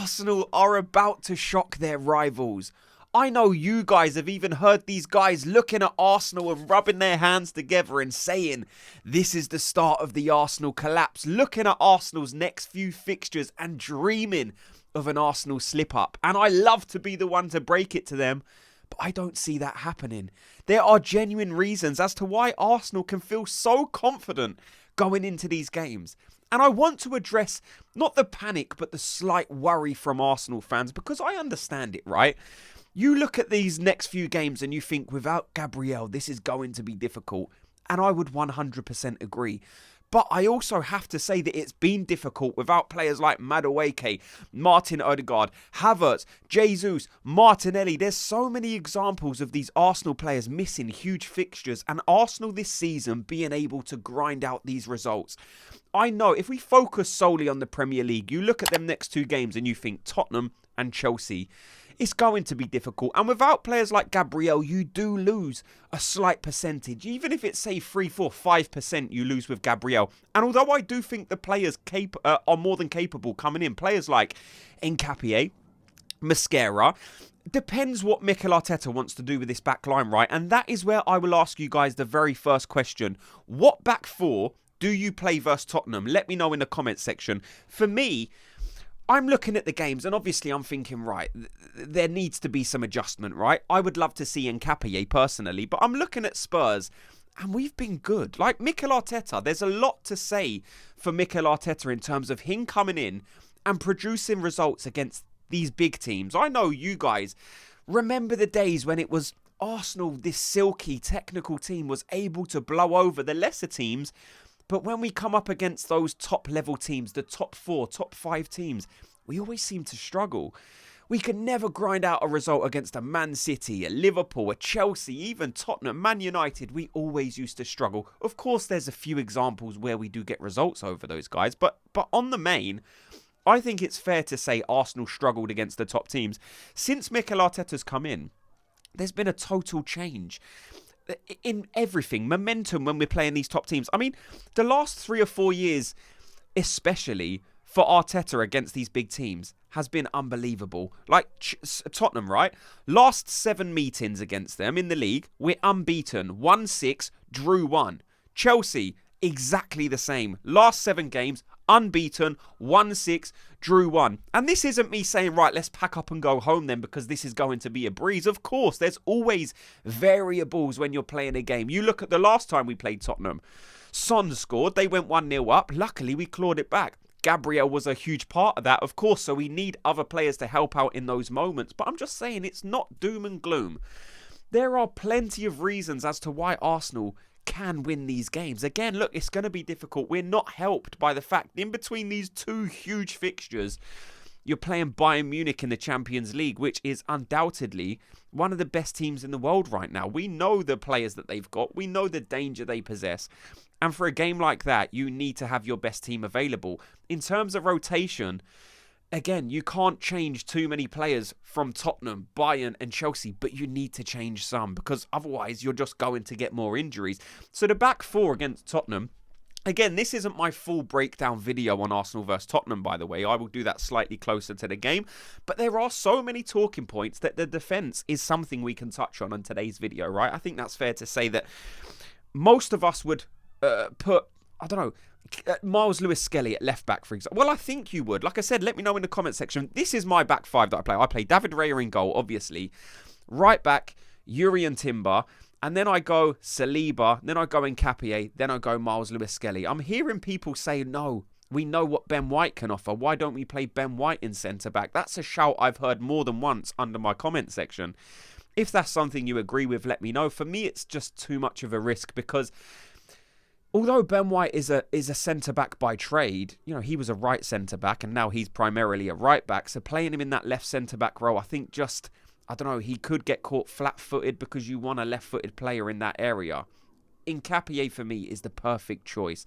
Arsenal are about to shock their rivals. I know you guys have even heard these guys looking at Arsenal and rubbing their hands together and saying, this is the start of the Arsenal collapse. Looking at Arsenal's next few fixtures and dreaming of an Arsenal slip-up. And I love to be the one to break it to them, but I don't see that happening. There are genuine reasons as to why Arsenal can feel so confident going into these games. And I want to address not the panic, but the slight worry from Arsenal fans, because I understand it, right? You look at these next few games and you think, without Gabriel, this is going to be difficult. And I would 100% agree. But I also have to say that it's been difficult without players like Madueke, Martin Ødegaard, Havertz, Jesus, Martinelli. There's so many examples of these Arsenal players missing huge fixtures and Arsenal this season being able to grind out these results. I know if we focus solely on the Premier League, you look at them next two games and you think Tottenham and Chelsea. It's going to be difficult. And without players like Gabriel, you do lose a slight percentage. Even if it's, say, 3, 4, 5% you lose with Gabriel. And although I do think the players are more than capable coming in, players like Nkapie, Mascara, depends what Mikel Arteta wants to do with this back line, right? And that is where I will ask you guys the very first question. What back four do you play versus Tottenham? Let me know in the comments section. For me, I'm looking at the games and obviously I'm thinking, right, there needs to be some adjustment, right? I would love to see Nkapie personally, but I'm looking at Spurs and we've been good. Like Mikel Arteta, there's a lot to say for Mikel Arteta in terms of him coming in and producing results against these big teams. I know you guys remember the days when it was Arsenal, this silky technical team, was able to blow over the lesser teams. But when we come up against those top level teams, the top 4, top 5 teams, we always seem to struggle. We can never grind out a result against a Man City, a Liverpool, a Chelsea, even Tottenham, Man United. We always used to struggle. Of course, there's a few examples where we do get results over those guys. But on the main, I think it's fair to say Arsenal struggled against the top teams. Since Mikel Arteta's come in, there's been a total change in everything. Momentum when we're playing these top teams. I mean, the last 3 or 4 years, especially for Arteta against these big teams, has been unbelievable. Like Tottenham, right? Last 7 meetings against them in the league, we're unbeaten. 1-6, drew 1. Chelsea, exactly the same. Last 7 games, unbeaten, 1-6, drew 1. And this isn't me saying, right, let's pack up and go home then because this is going to be a breeze. Of course, there's always variables when you're playing a game. You look at the last time we played Tottenham. Son scored, they went 1-0 up. Luckily, we clawed it back. Gabriel was a huge part of that, of course, so we need other players to help out in those moments. But I'm just saying, it's not doom and gloom. There are plenty of reasons as to why Arsenal can win these games. Again, look, it's going to be difficult. We're not helped by the fact in between these 2 huge fixtures, you're playing Bayern Munich in the Champions League, which is undoubtedly one of the best teams in the world right now. We know the players that they've got. We know the danger they possess. And for a game like that, you need to have your best team available. In terms of rotation, again, you can't change too many players from Tottenham, Bayern and Chelsea, but you need to change some because otherwise you're just going to get more injuries. So the back 4 against Tottenham, again, this isn't my full breakdown video on Arsenal versus Tottenham, by the way. I will do that slightly closer to the game. But there are so many talking points that the defence is something we can touch on in today's video, right? I think that's fair to say that most of us would put, I don't know, Miles Lewis-Skelly at left back, for example. Well, I think you would. Like I said, let me know in the comment section. This is my back 5 that I play. I play David Raya in goal, obviously. Right back, Yuri and Timber. And then I go Saliba. Then I go Nkapie. Then I go Miles Lewis-Skelly. I'm hearing people say, no, we know what Ben White can offer. Why don't we play Ben White in centre-back? That's a shout I've heard more than once under my comment section. If that's something you agree with, let me know. For me, it's just too much of a risk because although Ben White is a centre-back by trade, you know, he was a right centre-back and now he's primarily a right-back. So playing him in that left centre-back role, I think just, I don't know, he could get caught flat-footed because you want a left-footed player in that area. Nkapie for me is the perfect choice.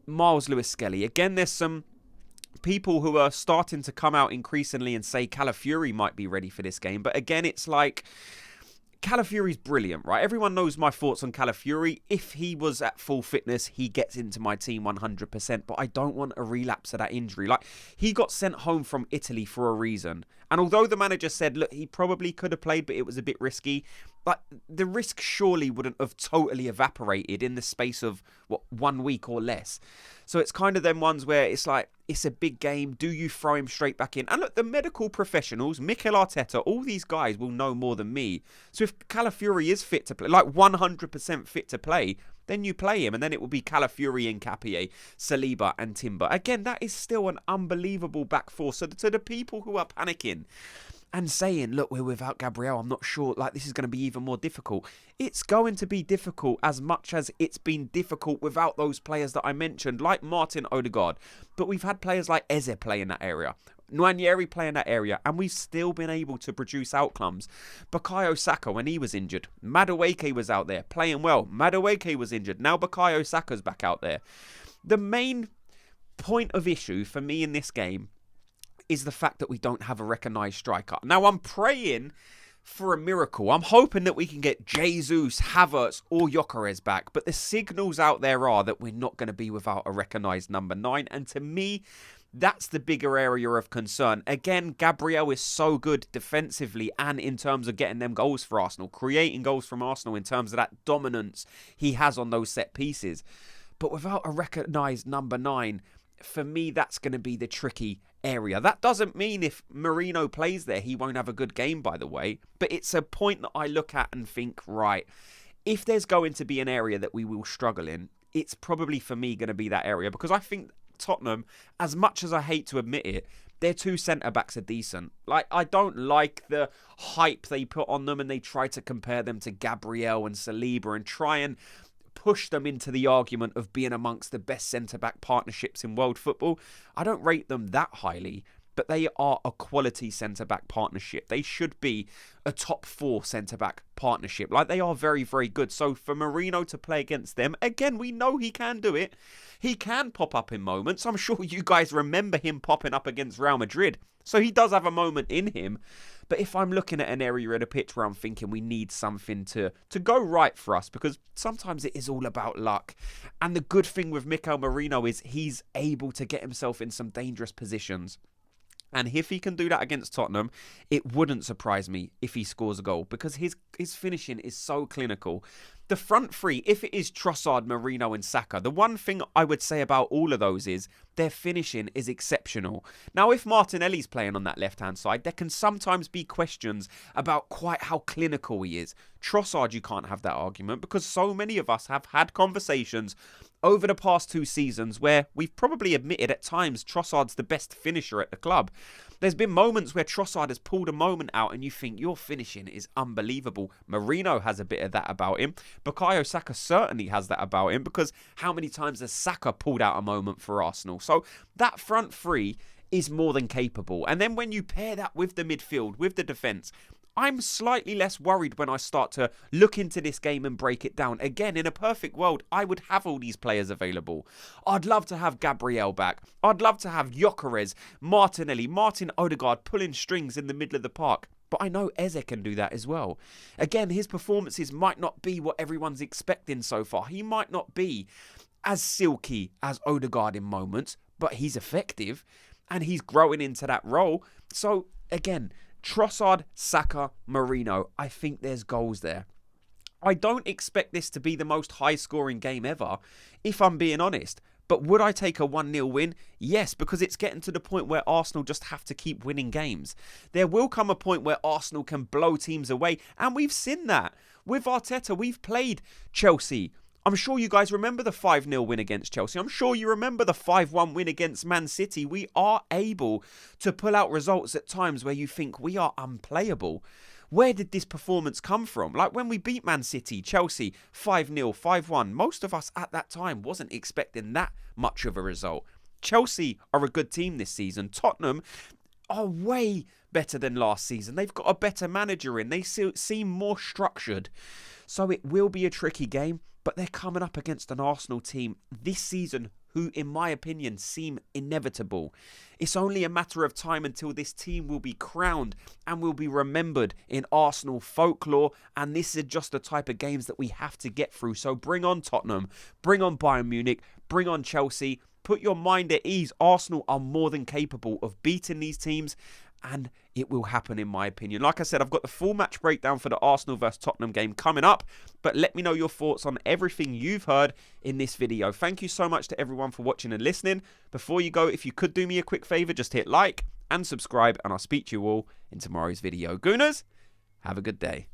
Miles Lewis-Skelly. Again, there's some people who are starting to come out increasingly and say Calafiori might be ready for this game. But again, it's like Calafiori's brilliant, right? Everyone knows my thoughts on Calafiori. If he was at full fitness, he gets into my team 100%, but I don't want a relapse of that injury. Like, he got sent home from Italy for a reason. And although the manager said, look, he probably could have played, but it was a bit risky, but the risk surely wouldn't have totally evaporated in the space of, 1 week or less. So it's kind of them ones where it's like, it's a big game. Do you throw him straight back in? And look, the medical professionals, Mikel Arteta, all these guys will know more than me. So if Calafiori is fit to play, like 100% fit to play, then you play him. And then it will be Calafiori and Capie, Saliba and Timber. Again, that is still an unbelievable back four. So to the people who are panicking and saying, look, we're without Gabriel, I'm not sure, like, this is going to be even more difficult. It's going to be difficult as much as it's been difficult without those players that I mentioned, like Martin Ødegaard. But we've had players like Eze play in that area, Nwaneri play in that area, and we've still been able to produce outcomes. Bukayo Saka, when he was injured, Madueke was out there playing well. Madueke was injured. Now Bukayo Saka's back out there. The main point of issue for me in this game is the fact that we don't have a recognised striker. Now, I'm praying for a miracle. I'm hoping that we can get Jesus, Havertz or Gyökeres back. But the signals out there are that we're not going to be without a recognised number 9. And to me, that's the bigger area of concern. Again, Gabriel is so good defensively and in terms of getting them goals for Arsenal, creating goals from Arsenal in terms of that dominance he has on those set pieces. But without a recognised number 9, for me, that's going to be the tricky area. That doesn't mean if Merino plays there, he won't have a good game, by the way. But it's a point that I look at and think, right, if there's going to be an area that we will struggle in, it's probably for me going to be that area. Because I think Tottenham, as much as I hate to admit it, their two centre-backs are decent. Like, I don't like the hype they put on them and they try to compare them to Gabriel and Saliba and try and push them into the argument of being amongst the best centre-back partnerships in world football. I don't rate them that highly, but they are a quality centre-back partnership. They should be a top 4 centre-back partnership. Like, they are very, very good. So for Merino to play against them, again, we know he can do it. He can pop up in moments. I'm sure you guys remember him popping up against Real Madrid. So he does have a moment in him. But if I'm looking at an area of the pitch where I'm thinking we need something to go right for us, because sometimes it is all about luck. And the good thing with Mikel Merino is he's able to get himself in some dangerous positions. And if he can do that against Tottenham, it wouldn't surprise me if he scores a goal, because his finishing is so clinical. The front three, if it is Trossard, Merino and Saka, the one thing I would say about all of those is their finishing is exceptional. Now, if Martinelli's playing on that left-hand side, there can sometimes be questions about quite how clinical he is. Trossard, you can't have that argument, because so many of us have had conversations over the past 2 seasons where we've probably admitted at times Trossard's the best finisher at the club. There's been moments where Trossard has pulled a moment out and you think your finishing is unbelievable. Merino has a bit of that about him. Bukayo Saka certainly has that about him, because how many times has Saka pulled out a moment for Arsenal? So that front three is more than capable. And then when you pair that with the midfield, with the defence, I'm slightly less worried when I start to look into this game and break it down. Again, in a perfect world, I would have all these players available. I'd love to have Gabriel back. I'd love to have Gyökeres, Martinelli, Martin Ødegaard pulling strings in the middle of the park. But I know Eze can do that as well. Again, his performances might not be what everyone's expecting so far. He might not be as silky as Ødegaard in moments, but he's effective and he's growing into that role. So, again, Trossard, Saka, Merino, I think there's goals there. I don't expect this to be the most high-scoring game ever, if I'm being honest. But would I take a 1-0 win? Yes, because it's getting to the point where Arsenal just have to keep winning games. There will come a point where Arsenal can blow teams away, and we've seen that. With Arteta, we've played Chelsea. I'm sure you guys remember the 5-0 win against Chelsea. I'm sure you remember the 5-1 win against Man City. We are able to pull out results at times where you think we are unplayable. Where did this performance come from? Like when we beat Man City, Chelsea, 5-0, 5-1. Most of us at that time wasn't expecting that much of a result. Chelsea are a good team this season. Tottenham are way better than last season. They've got a better manager in. They seem more structured. So it will be a tricky game. But they're coming up against an Arsenal team this season who, in my opinion, seem inevitable. It's only a matter of time until this team will be crowned and will be remembered in Arsenal folklore, and this is just the type of games that we have to get through. So bring on Tottenham, bring on Bayern Munich, bring on Chelsea. Put your mind at ease. Arsenal are more than capable of beating these teams, and it will happen, in my opinion. Like I said, I've got the full match breakdown for the Arsenal vs Tottenham game coming up, but let me know your thoughts on everything you've heard in this video. Thank you so much to everyone for watching and listening. Before you go, if you could do me a quick favour, just hit like and subscribe, and I'll speak to you all in tomorrow's video. Gooners, have a good day.